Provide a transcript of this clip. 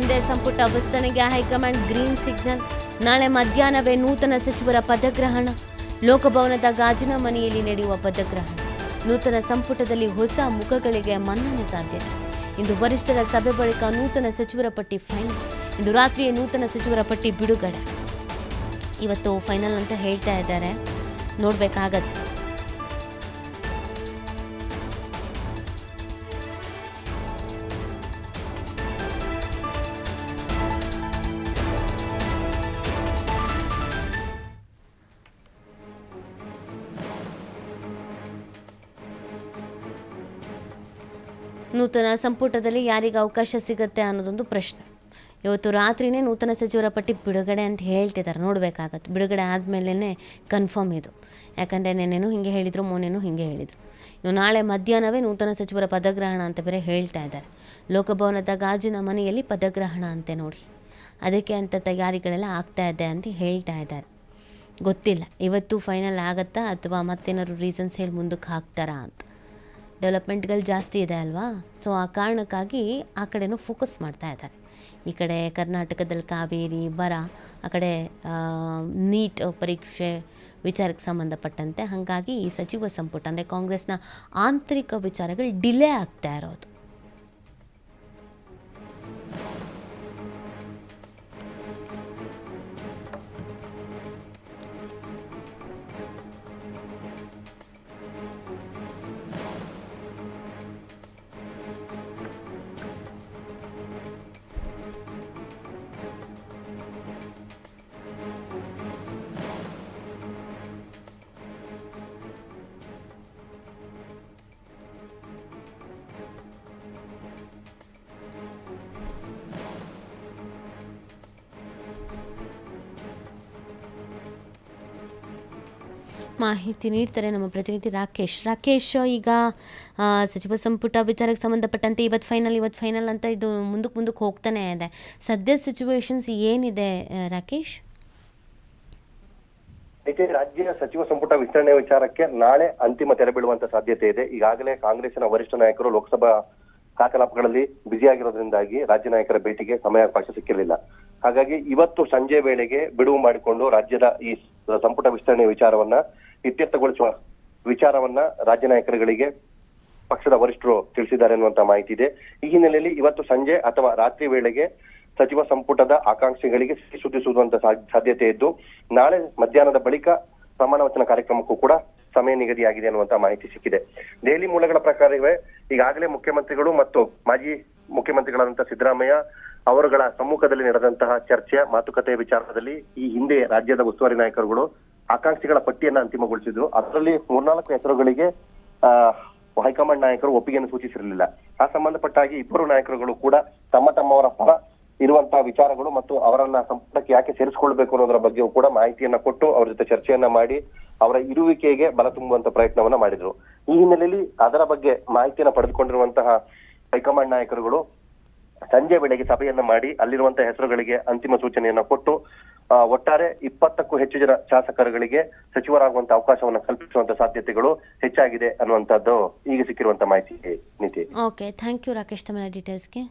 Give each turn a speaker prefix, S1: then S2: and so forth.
S1: ಇಂದೇ ಸಂಪುಟ ವಿಸ್ತರಣೆಗೆ ಹೈಕಮಾಂಡ್ ಗ್ರೀನ್ ಸಿಗ್ನಲ್. ನಾಳೆ ಮಧ್ಯಾಹ್ನವೇ ನೂತನ ಸಚಿವರ ಪದಗ್ರಹಣ. ಲೋಕಭವನದ ಗಾಜಿನ ಮನೆಯಲ್ಲಿ ನಡೆಯುವ ಪದಗ್ರಹಣ. ನೂತನ ಸಂಪುಟದಲ್ಲಿ ಹೊಸ ಮುಖಗಳಿಗೆ ಮನ್ನಣೆ ಸಾಧ್ಯತೆ. ಇಂದು ವರಿಷ್ಠರ ಸಭೆ ಬಳಿಕ ನೂತನ ಸಚಿವರ ಪಟ್ಟಿ ಫೈನಲ್. ಇಂದು ರಾತ್ರಿಯೇ ನೂತನ ಸಚಿವರ ಪಟ್ಟಿ ಬಿಡುಗಡೆ. ಇವತ್ತು ಫೈನಲ್ ಅಂತ ಹೇಳ್ತಾ ಇದ್ದಾರೆ, ನೋಡಬೇಕಾಗತ್ತೆ. ನೂತನ ಸಂಪುಟದಲ್ಲಿ ಯಾರಿಗೆ ಅವಕಾಶ ಸಿಗುತ್ತೆ ಅನ್ನೋದೊಂದು ಪ್ರಶ್ನೆ. ಇವತ್ತು ರಾತ್ರಿನೇ ನೂತನ ಸಚಿವರ ಪಟ್ಟಿ ಬಿಡುಗಡೆ ಅಂತ ಹೇಳ್ತಿದ್ದಾರೆ, ನೋಡಬೇಕಾಗತ್ತೆ. ಬಿಡುಗಡೆ ಆದಮೇಲೆ ಕನ್ಫರ್ಮ್ ಇದು. ಯಾಕಂದರೆ ನೆನ್ನೆನೂ ಹಿಂಗೆ ಹೇಳಿದರು, ಮೊನ್ನೆನೂ ಹಿಂಗೆ ಹೇಳಿದರು. ಇನ್ನು ನಾಳೆ ಮಧ್ಯಾಹ್ನವೇ ನೂತನ ಸಚಿವರ ಪದಗ್ರಹಣ ಅಂತ ಬೇರೆ ಹೇಳ್ತಾ ಇದ್ದಾರೆ. ಲೋಕಭವನದ ಗಾಜಿನ ಮನೆಯಲ್ಲಿ ಪದಗ್ರಹಣ ಅಂತೆ ನೋಡಿ. ಅದಕ್ಕೆ ಅಂತ ತಯಾರಿಗಳೆಲ್ಲ ಆಗ್ತಾ ಇದೆ ಅಂತ ಹೇಳ್ತಾ ಇದ್ದಾರೆ. ಗೊತ್ತಿಲ್ಲ ಇವತ್ತು ಫೈನಲ್ ಆಗುತ್ತಾ ಅಥವಾ ಮತ್ತೇನಾದ್ರು ರೀಸನ್ಸ್ ಹೇಳಿ ಮುಂದಕ್ಕೆ ಹಾಕ್ತಾರಾ ಅಂತ. ಡೆವಲಪ್ಮೆಂಟ್ಗಳು ಜಾಸ್ತಿ ಇದೆ ಅಲ್ವಾ, ಸೊ ಆ ಕಾರಣಕ್ಕಾಗಿ ಆ ಕಡೆನೂ ಫೋಕಸ್ ಮಾಡ್ತಾ ಇದ್ದಾರೆ. ಈ ಕಡೆ ಕರ್ನಾಟಕದಲ್ಲಿ ಕಾವೇರಿ, ಬರ, ಆ ಕಡೆ ನೀಟ್ ಪರೀಕ್ಷೆ ವಿಚಾರಕ್ಕೆ ಸಂಬಂಧಪಟ್ಟಂತೆ. ಹಾಗಾಗಿ ಈ ಸಚಿವ ಸಂಪುಟ ಅಂದರೆ ಕಾಂಗ್ರೆಸ್ನ ಆಂತರಿಕ ವಿಚಾರಗಳು ಡಿಲೇ ಆಗ್ತಾ ಇರೋದು. ಮಾಹಿತಿ ನೀಡ್ತಾರೆ ನಮ್ಮ ಪ್ರತಿನಿಧಿ ರಾಕೇಶ್. ಈಗ ಸಚಿವ ಸಂಪುಟ ವಿಚಾರಕ್ಕೆ ಸಂಬಂಧಪಟ್ಟಂತೆ ಇವತ್ತು ಫೈನಲ್ ಅಂತ ಇದು ಮುಂದಕ್ಕೆ ಹೋಗ್ತಾನೆ ಇದೆ. ಸದ್ಯ ಸಿಚುವೇಶನ್ಸ್ ಏನಿದೆ ರಾಕೇಶ್?
S2: ರಾಜ್ಯ ಸಚಿವ ಸಂಪುಟ ವಿಸ್ತರಣೆ ವಿಚಾರಕ್ಕೆ ನಾಳೆ ಅಂತಿಮ ತೆರೆ ಬೀಳುವಂತ ಸಾಧ್ಯತೆ ಇದೆ. ಈಗಾಗಲೇ ಕಾಂಗ್ರೆಸ್ಸಿನ ವರಿಷ್ಠ ನಾಯಕರು ಲೋಕಸಭಾ ಕಾಕಲಾಪಗಳಲ್ಲಿ ಬ್ಯುಸಿಯಾಗಿರೋದ್ರಿಂದಾಗಿ ರಾಜ್ಯ ನಾಯಕರ ಭೇಟಿಗೆ ಸಮಯಾವಕಾಶ ಸಿಕ್ಕಿರಲಿಲ್ಲ. ಹಾಗಾಗಿ ಇವತ್ತು ಸಂಜೆ ವೇಳೆಗೆ ಬಿಡುವು ಮಾಡಿಕೊಂಡು ರಾಜ್ಯದ ಈ ಸಂಪುಟ ವಿಸ್ತರಣೆ ವಿಚಾರವನ್ನ ಇತ್ಯರ್ಥಗೊಳಿಸುವ ವಿಚಾರವನ್ನ ರಾಜ್ಯ ನಾಯಕರುಗಳಿಗೆ ಪಕ್ಷದ ವರಿಷ್ಠರು ತಿಳಿಸಿದ್ದಾರೆ ಅನ್ನುವಂತ ಮಾಹಿತಿ ಇದೆ. ಈ ಹಿನ್ನೆಲೆಯಲ್ಲಿ ಇವತ್ತು ಸಂಜೆ ಅಥವಾ ರಾತ್ರಿ ವೇಳೆಗೆ ಸಚಿವ ಸಂಪುಟದ ಆಕಾಂಕ್ಷಿಗಳಿಗೆ ಸುದ್ದಿ ಸುಡುವಂತ ಸಾಧ್ಯತೆ ಇದ್ದು, ನಾಳೆ ಮಧ್ಯಾಹ್ನದ ಬಳಿಕ ಪ್ರಮಾಣ ವಚನ ಕಾರ್ಯಕ್ರಮಕ್ಕೂ ಕೂಡ ಸಮಯ ನಿಗದಿಯಾಗಿದೆ ಅನ್ನುವಂತ ಮಾಹಿತಿ ಸಿಕ್ಕಿದೆ. ದೆಹಲಿ ಮೂಲಗಳ ಪ್ರಕಾರವೇ ಈಗಾಗಲೇ ಮುಖ್ಯಮಂತ್ರಿಗಳು ಮತ್ತು ಮಾಜಿ ಮುಖ್ಯಮಂತ್ರಿಗಳಾದಂತಹ ಸಿದ್ದರಾಮಯ್ಯ ಅವರುಗಳ ಸಮ್ಮುಖದಲ್ಲಿ ನಡೆದಂತಹ ಚರ್ಚೆ ಮಾತುಕತೆಯ ವಿಚಾರದಲ್ಲಿ ಈ ಹಿಂದೆ ರಾಜ್ಯದ ಉಸ್ತುವಾರಿ ನಾಯಕರುಗಳು ಆಕಾಂಕ್ಷಿಗಳ ಪಟ್ಟಿಯನ್ನ ಅಂತಿಮಗೊಳಿಸಿದ್ರು. ಅದರಲ್ಲಿ 3-4 ಹೆಸರುಗಳಿಗೆ ಹೈಕಮಾಂಡ್ ನಾಯಕರು ಒಪ್ಪಿಗೆಯನ್ನು ಸೂಚಿಸಿರಲಿಲ್ಲ. ಆ ಸಂಬಂಧಪಟ್ಟಾಗಿ ಇಬ್ಬರು ನಾಯಕರುಗಳು ಕೂಡ ತಮ್ಮವರ ಪರ ಇರುವಂತಹ ವಿಚಾರಗಳು ಮತ್ತು ಅವರನ್ನ ಸಂಪುಟಕ್ಕೆ ಯಾಕೆ ಸೇರಿಸಿಕೊಳ್ಬೇಕು ಅನ್ನೋದರ ಬಗ್ಗೆಯೂ ಕೂಡ ಮಾಹಿತಿಯನ್ನ ಕೊಟ್ಟು ಅವ್ರ ಜೊತೆ ಚರ್ಚೆಯನ್ನ ಮಾಡಿ ಅವರ ಇರುವಿಕೆಗೆ ಬಲ ತುಂಬುವಂತ ಪ್ರಯತ್ನವನ್ನ ಮಾಡಿದ್ರು. ಈ ಹಿನ್ನೆಲೆಯಲ್ಲಿ ಅದರ ಬಗ್ಗೆ ಮಾಹಿತಿಯನ್ನ ಪಡೆದುಕೊಂಡಿರುವಂತಹ ಹೈಕಮಾಂಡ್ ನಾಯಕರುಗಳು ಸಂಜೆ ವೇಳೆಗೆ ಸಭೆಯನ್ನ ಮಾಡಿ ಅಲ್ಲಿರುವಂತಹ ಹೆಸರುಗಳಿಗೆ ಅಂತಿಮ ಸೂಚನೆಯನ್ನ ಕೊಟ್ಟು ಒಟ್ಟಾರೆ 20ಕ್ಕೂ ಹೆಚ್ಚು ಜನ ಶಾಸಕರುಗಳಿಗೆ ಸಚಿವರಾಗುವಂತ ಅವಕಾಶವನ್ನು ಕಲ್ಪಿಸುವಂತ ಸಾಧ್ಯತೆಗಳು ಹೆಚ್ಚಾಗಿದೆ ಅನ್ನುವಂಥದ್ದು ಈಗ ಸಿಕ್ಕಿರುವಂತ ಮಾಹಿತಿ. ನೀತಿ.
S1: ಓಕೆ, ಥ್ಯಾಂಕ್ ಯು ರಾಕೇಶ್ ತಮ್ಮ ಡೀಟೇಲ್ಸ್ಗೆ.